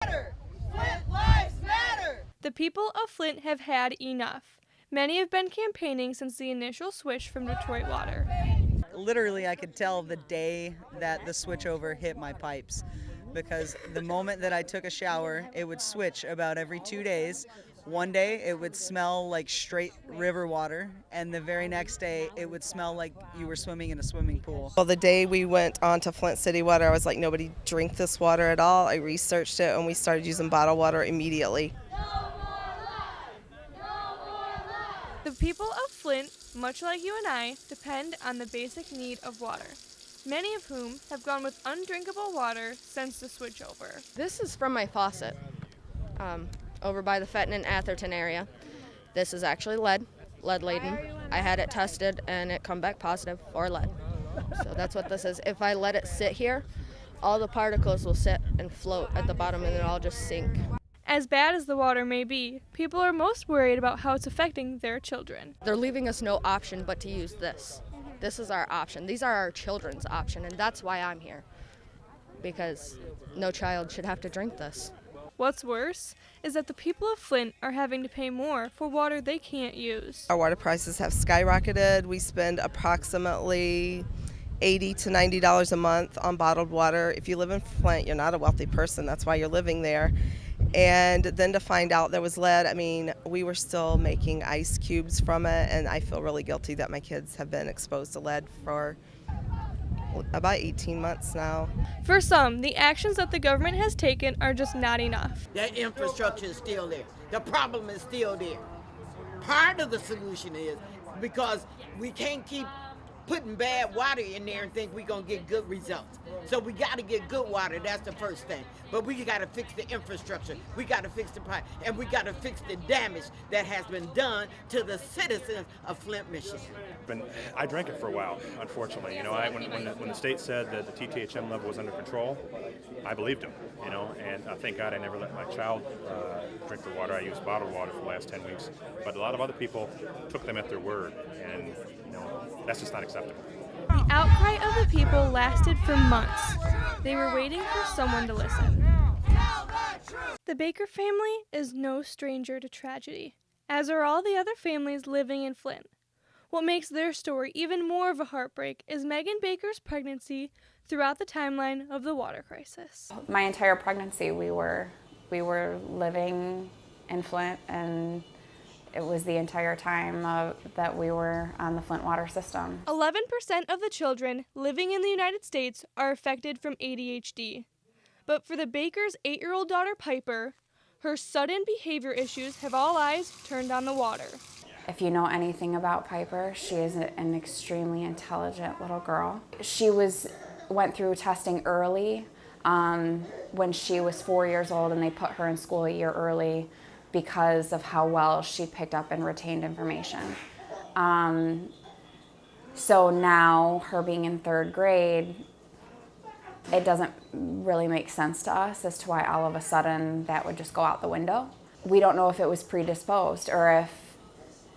Flint lives matter! The people of Flint have had enough. Many have been campaigning since the initial switch from Detroit Water. Literally, I could tell the day that the switchover hit my pipes, because the moment that I took a shower, it would switch about every 2 days. One day it would smell like straight river water, and the very next day it would smell like you were swimming in a swimming pool. Well, the day we went on to Flint City Water, I was like, nobody drink this water at all. I researched it and we started using bottled water immediately. The people of Flint, much like you and I, depend on the basic need of water, many of whom have gone with undrinkable water since the switchover. This is from my faucet over by the Fenton and Atherton area. This is actually lead laden. I had it tested and it come back positive for lead. So that's what this is. If I let it sit here, all the particles will sit and float at the bottom and it'll all just sink. As bad as the water may be, people are most worried about how it's affecting their children. They're leaving us no option but to use this. This is our option. These are our children's option, and that's why I'm here, because no child should have to drink this. What's worse is that the people of Flint are having to pay more for water they can't use. Our water prices have skyrocketed. We spend approximately $80 to $90 a month on bottled water. If you live in Flint, you're not a wealthy person. That's why you're living there. And then to find out there was lead, I mean, we were still making ice cubes from it, and I feel really guilty that my kids have been exposed to lead for about 18 months now. For some, the actions that the government has taken are just not enough. That infrastructure is still there. The problem is still there. Part of the solution is because we can't keep putting bad water in there and think we're going to get good results. So we got to get good water. That's the first thing. But we got to fix the infrastructure. We got to fix the pipe. And we got to fix the damage that has been done to the citizens of Flint, Michigan. I drank it for a while, unfortunately. You know, when the state said that the TTHM level was under control, I believed them, you know, and thank God I never let my child drink the water. I used bottled water for the last 10 weeks. But a lot of other people took them at their word, and, you know, that's just not acceptable. The outcry of the people lasted for months. They were waiting for someone to listen. The Baker family is no stranger to tragedy, as are all the other families living in Flint. What makes their story even more of a heartbreak is Megan Baker's pregnancy throughout the timeline of the water crisis. My entire pregnancy, we were living in Flint, and it was the entire time that we were on the Flint water system. 11% of the children living in the United States are affected from ADHD. But for the Baker's 8-year-old daughter, Piper, her sudden behavior issues have all eyes turned on the water. If you know anything about Piper, she is an extremely intelligent little girl. She went through testing early when she was 4 years old, and they put her in school a year early because of how well she picked up and retained information. So now, her being in 3rd grade, it doesn't really make sense to us as to why all of a sudden that would just go out the window. We don't know if it was predisposed, or if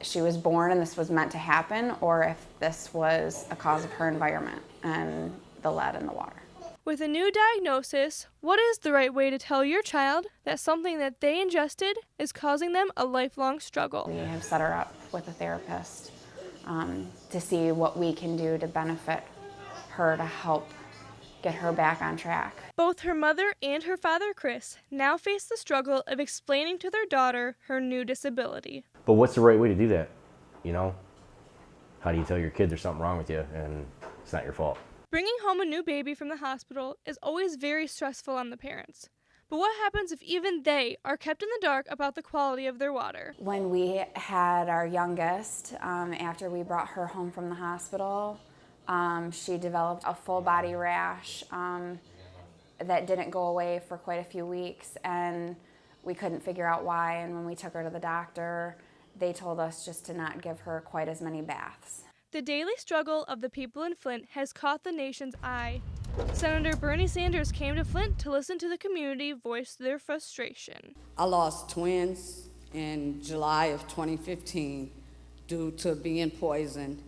she was born and this was meant to happen, or if this was a cause of her environment and the lead in the water. With a new diagnosis, what is the right way to tell your child that something that they ingested is causing them a lifelong struggle? We have set her up with a therapist to see what we can do to benefit her to help get her back on track. Both her mother and her father, Chris, now face the struggle of explaining to their daughter her new disability. But what's the right way to do that? You know? How do you tell your kid there's something wrong with you and it's not your fault? Bringing home a new baby from the hospital is always very stressful on the parents. But what happens if even they are kept in the dark about the quality of their water? When we had our youngest, after we brought her home from the hospital, she developed a full body rash that didn't go away for quite a few weeks, and we couldn't figure out why. And when we took her to the doctor, they told us just to not give her quite as many baths. The daily struggle of the people in Flint has caught the nation's eye. Senator Bernie Sanders came to Flint to listen to the community voice their frustration. I lost twins in July of 2015 due to being poisoned.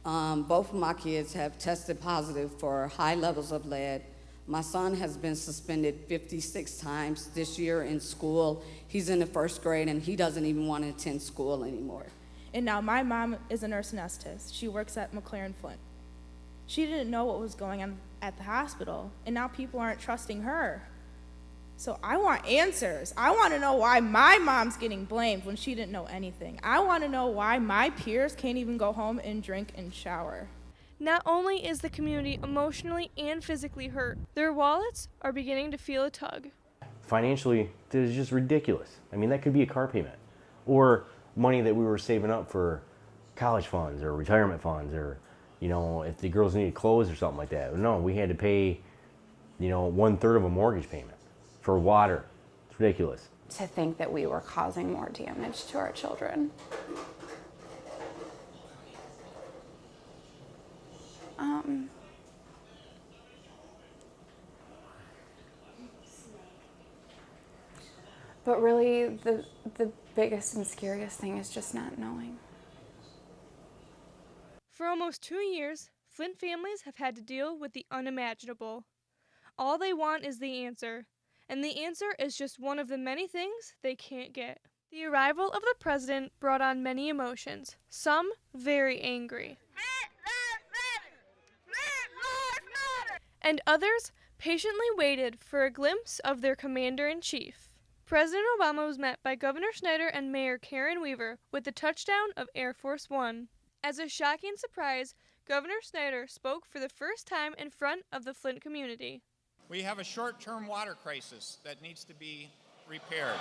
Both of my kids have tested positive for high levels of lead. My son has been suspended 56 times this year in school. He's in the 1st grade and he doesn't even want to attend school anymore. And now my mom is a nurse anesthetist. She works at McLaren Flint. She didn't know what was going on at the hospital, and now people aren't trusting her. So I want answers. I want to know why my mom's getting blamed when she didn't know anything. I want to know why my peers can't even go home and drink and shower. Not only is the community emotionally and physically hurt, their wallets are beginning to feel a tug. Financially, this is just ridiculous. I mean, that could be a car payment or money that we were saving up for college funds or retirement funds, or, you know, if the girls needed clothes or something like that. No, we had to pay, you know, 1/3 of a mortgage payment for water. It's ridiculous. To think that we were causing more damage to our children. But really, the biggest and scariest thing is just not knowing. For almost 2 years, Flint families have had to deal with the unimaginable. All they want is the answer, and the answer is just one of the many things they can't get. The arrival of the president brought on many emotions, some very angry, and others patiently waited for a glimpse of their commander-in-chief. President Obama was met by Governor Snyder and Mayor Karen Weaver with the touchdown of Air Force One. As a shocking surprise, Governor Snyder spoke for the first time in front of the Flint community. We have a short-term water crisis that needs to be repaired.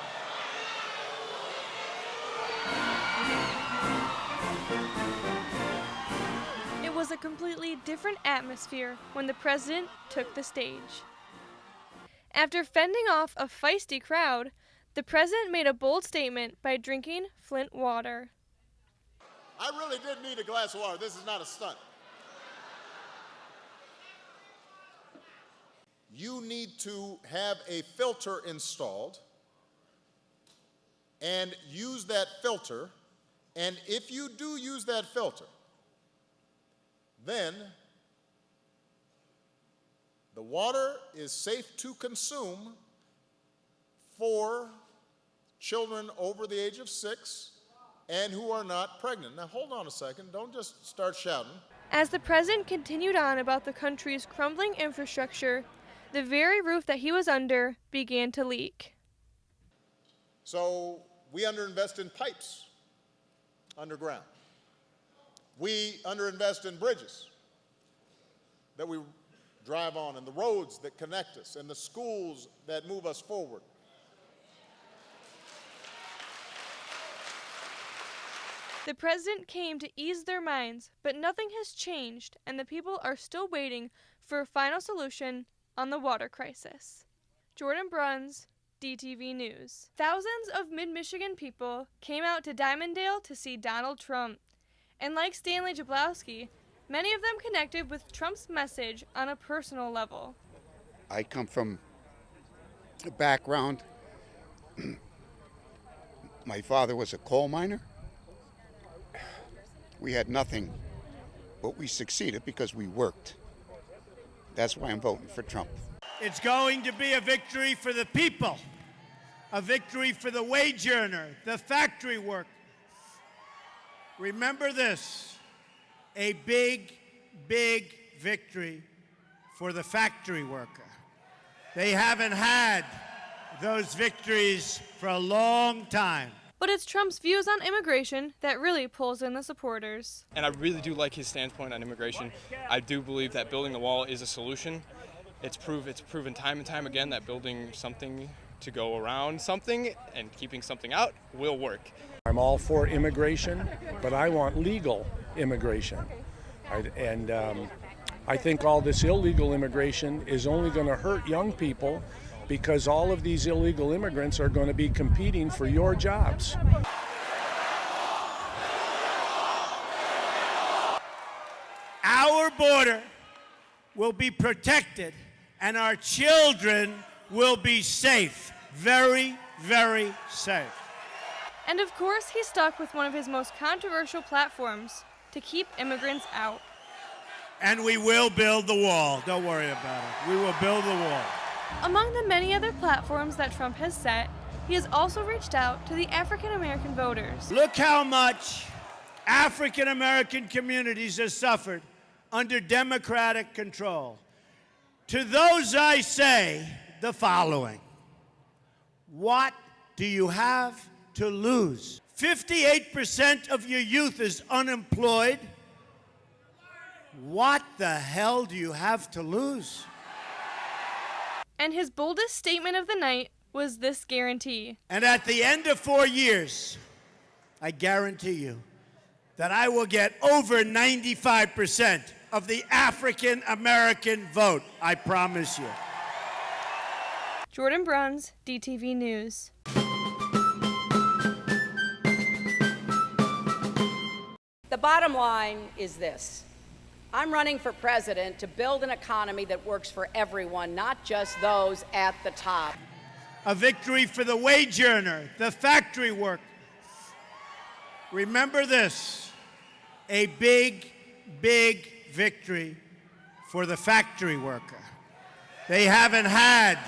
It was a completely different atmosphere when the president took the stage. After fending off a feisty crowd, the president made a bold statement by drinking Flint water. I really did need a glass of water. This is not a stunt. You need to have a filter installed and use that filter. And if you do use that filter, then the water is safe to consume for children over the age of 6 and who are not pregnant. Now, hold on a second. Don't just start shouting. As the president continued on about the country's crumbling infrastructure, the very roof that he was under began to leak. So we underinvest in pipes underground. We underinvest in bridges that we drive on, and the roads that connect us, and the schools that move us forward. The president came to ease their minds, but nothing has changed, and the people are still waiting for a final solution on the water crisis. Jordyn Bruns, DTV News. Thousands of mid-Michigan people came out to Dimondale to see Donald Trump, and like Stanley Jablowski, many of them connected with Trump's message on a personal level. I come from a background. My father was a coal miner. We had nothing, but we succeeded because we worked. That's why I'm voting for Trump. It's going to be a victory for the people, a victory for the wage earner, the factory worker. Remember this, a big, big victory for the factory worker. They haven't had those victories for a long time. But it's Trump's views on immigration that really pulls in the supporters. And I really do like his standpoint on immigration. I do believe that building the wall is a solution. It's proven time and time again that building something to go around something and keeping something out will work. I'm all for immigration, but I want legal immigration. I think all this illegal immigration is only going to hurt young people, because all of these illegal immigrants are going to be competing for your jobs. Our border will be protected and our children will be safe. Very, very safe. And of course, he stuck with one of his most controversial platforms, to keep immigrants out. And we will build the wall. Don't worry about it. We will build the wall. Among the many other platforms that Trump has set, he has also reached out to the African American voters. Look how much African American communities have suffered under Democratic control. To those I say the following: what do you have to lose? 58% of your youth is unemployed. What the hell do you have to lose? And his boldest statement of the night was this guarantee. And at the end of 4 years, I guarantee you that I will get over 95% of the African American vote. I promise you. Jordyn Bruns, DTV News. The bottom line is this. I'm running for president to build an economy that works for everyone, not just those at the top. A victory for the wage earner, the factory worker. Remember this, a big, big victory for the factory worker. They haven't had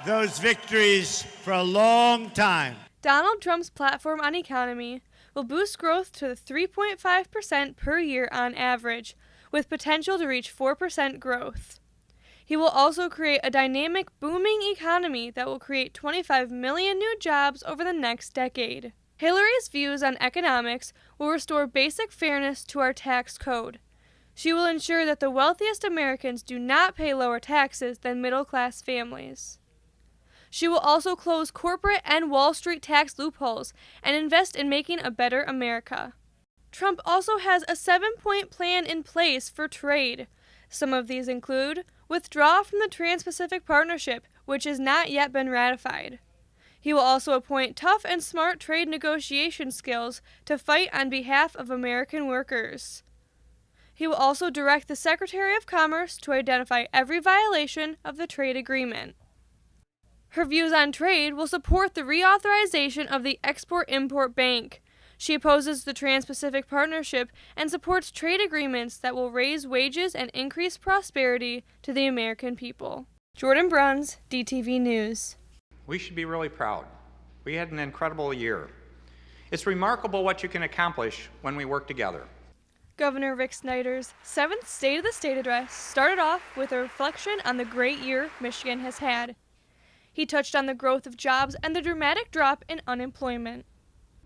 those victories for a long time. Donald Trump's platform on economy will boost growth to 3.5% per year on average, with potential to reach 4% growth. He will also create a dynamic, booming economy that will create 25 million new jobs over the next decade. Hillary's views on economics will restore basic fairness to our tax code. She will ensure that the wealthiest Americans do not pay lower taxes than middle-class families. She will also close corporate and Wall Street tax loopholes and invest in making a better America. Trump also has a 7-point plan in place for trade. Some of these include withdraw from the Trans-Pacific Partnership, which has not yet been ratified. He will also appoint tough and smart trade negotiation skills to fight on behalf of American workers. He will also direct the Secretary of Commerce to identify every violation of the trade agreement. Her views on trade will support the reauthorization of the Export-Import Bank. She opposes the Trans-Pacific Partnership and supports trade agreements that will raise wages and increase prosperity to the American people. Jordyn Bruns, DTV News. We should be really proud. We had an incredible year. It's remarkable what you can accomplish when we work together. Governor Rick Snyder's 7th State of the State address started off with a reflection on the great year Michigan has had. He touched on the growth of jobs and the dramatic drop in unemployment.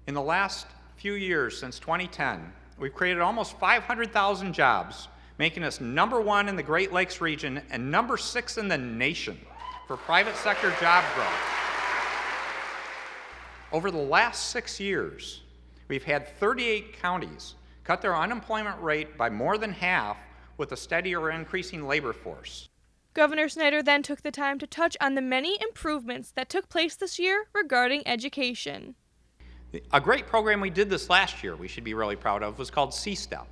In the last few years, since 2010, we've created almost 500,000 jobs, making us #1 in the Great Lakes region and #6 in the nation for private sector job growth. Over the last 6 years, we've had 38 counties cut their unemployment rate by more than half with a steady or increasing labor force. Governor Snyder then took the time to touch on the many improvements that took place this year regarding education. A great program we did this last year we should be really proud of was called C-STEP.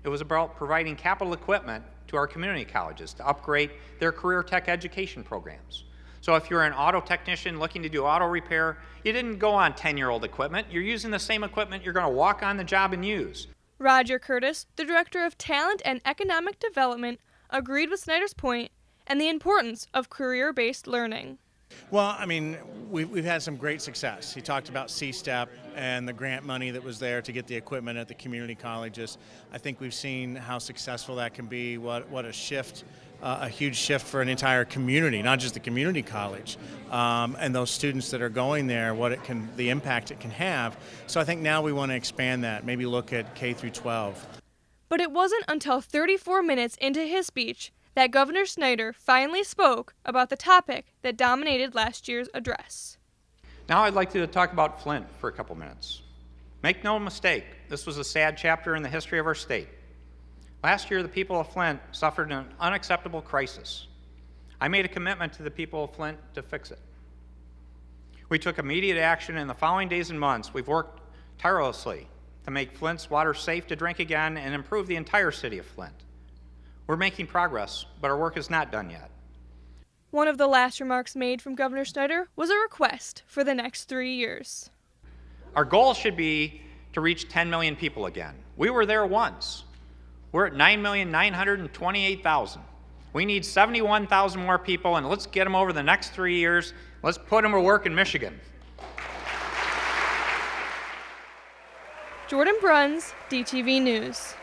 It was about providing capital equipment to our community colleges to upgrade their career tech education programs. So if you're an auto technician looking to do auto repair, you didn't go on 10-year-old equipment. You're using the same equipment you're going to walk on the job and use. Roger Curtis, the Director of Talent and Economic Development, agreed with Snyder's point and the importance of career-based learning. Well, I mean, we've had some great success. He talked about C-STEP and the grant money that was there to get the equipment at the community colleges. I think we've seen how successful that can be, what a shift, a huge shift for an entire community, not just the community college, and those students that are going there, the impact it can have. So I think now we want to expand that, maybe look at K through 12. But it wasn't until 34 minutes into his speech that Governor Snyder finally spoke about the topic that dominated last year's address. Now I'd like to talk about Flint for a couple minutes. Make no mistake, this was a sad chapter in the history of our state. Last year, the people of Flint suffered an unacceptable crisis. I made a commitment to the people of Flint to fix it. We took immediate action. In the following days and months, we've worked tirelessly to make Flint's water safe to drink again and improve the entire city of Flint. We're making progress, but our work is not done yet. One of the last remarks made from Governor Snyder was a request for the next 3 years. Our goal should be to reach 10 million people again. We were there once. We're at 9,928,000. We need 71,000 more people, and let's get them over the next 3 years. Let's put them to work in Michigan. Jordyn Bruns, DTV News.